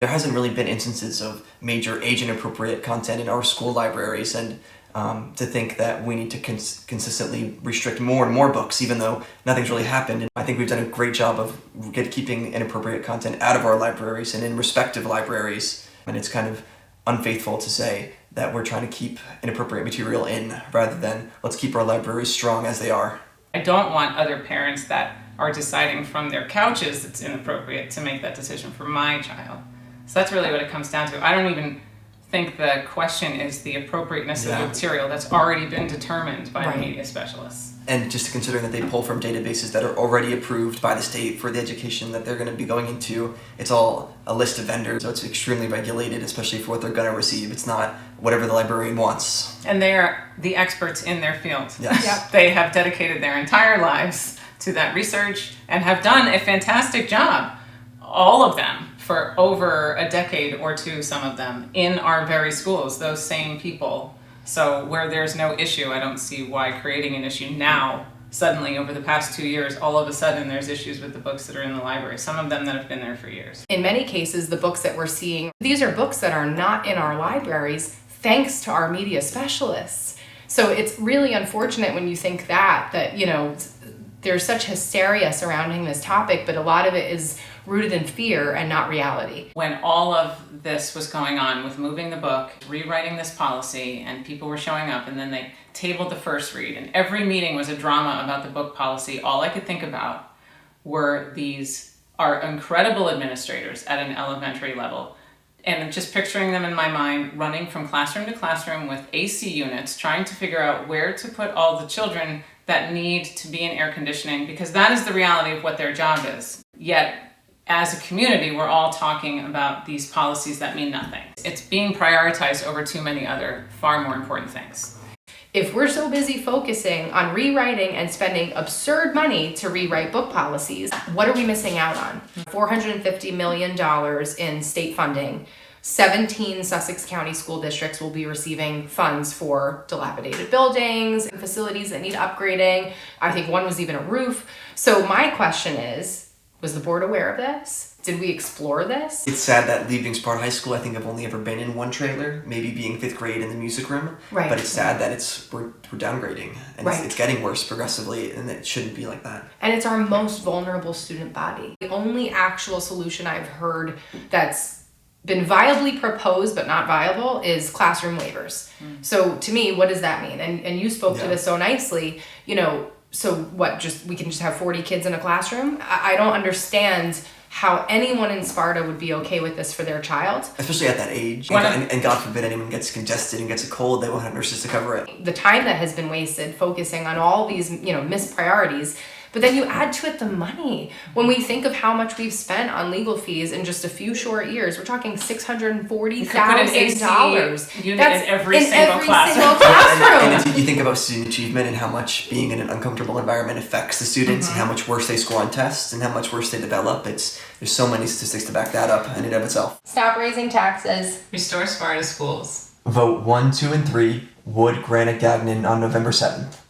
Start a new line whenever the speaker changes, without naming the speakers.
There hasn't really been instances of major age-inappropriate content in our school libraries, and to think that we need to consistently restrict more and more books, even though nothing's really happened. And I think we've done a great job of keeping inappropriate content out of our libraries and in respective libraries. And it's kind of unfaithful to say that we're trying to keep inappropriate material in, rather than let's keep our libraries strong as they are.
I don't want other parents that are deciding from their couches it's inappropriate to make that decision for my child. So that's really what it comes down to. I don't even think the question is the appropriateness of the material that's already been determined by the media specialists.
And just considering that they pull from databases that are already approved by the state for the education that they're going to be going into, it's all a list of vendors, so it's extremely regulated, especially for what they're going to receive. It's not whatever the librarian wants.
And they are the experts in their field.
Yes.
Yep. They have dedicated their entire lives to that research and have done a fantastic job, all of them, for over a decade or two, some of them, in our very schools, those same people. So where there's no issue, I don't see why creating an issue now, suddenly over the past 2 years, all of a sudden there's issues with the books that are in the library, some of them that have been there for years.
In many cases, the books that we're seeing, these are books that are not in our libraries thanks to our media specialists. So it's really unfortunate when you think that, you know, there's such hysteria surrounding this topic, but a lot of it is rooted in fear and not reality.
When all of this was going on with moving the book, rewriting this policy, and people were showing up, and then they tabled the first read, and every meeting was a drama about the book policy, all I could think about were our incredible administrators at an elementary level. And just picturing them in my mind running from classroom to classroom with AC units, trying to figure out where to put all the children that need to be in air conditioning, because that is the reality of what their job is. Yet, as a community, we're all talking about these policies that mean nothing. It's being prioritized over too many other, far more important things.
If we're so busy focusing on rewriting and spending absurd money to rewrite book policies, what are we missing out on? $450 million in state funding. 17 Sussex County school districts will be receiving funds for dilapidated buildings and facilities that need upgrading. I think one was even a roof. So my question is, was the board aware of this? Did we explore this?
It's sad that leaving Sparta High School, I think I've only ever been in one trailer, maybe being 5th grade in the music room.
Right.
But it's sad that we're downgrading, and it's getting worse progressively, and it shouldn't be like that.
And it's our most vulnerable student body. The only actual solution I've heard that's been viably proposed but not viable is classroom waivers. So to me, what does that mean? And you spoke to this so nicely, you know, so what, we can just have 40 kids in a classroom? I don't understand how anyone in Sparta would be okay with this for their child.
Especially at that age. And God forbid anyone gets congested and gets a cold, they won't have nurses to cover it.
The time that has been wasted focusing on all these, you know, missed priorities. But then you add to it the money. When we think of how much we've spent on legal fees in just a few short years, we're talking $640,000.
Unit in every single classroom.
And you think about student achievement and how much being in an uncomfortable environment affects the students, and how much worse they score on tests, and how much worse they develop. There's so many statistics to back that up in and of itself.
Stop raising taxes.
Restore Sparta schools.
Vote 1, 2, and 3 Wood Grana Gagnon on November 7th.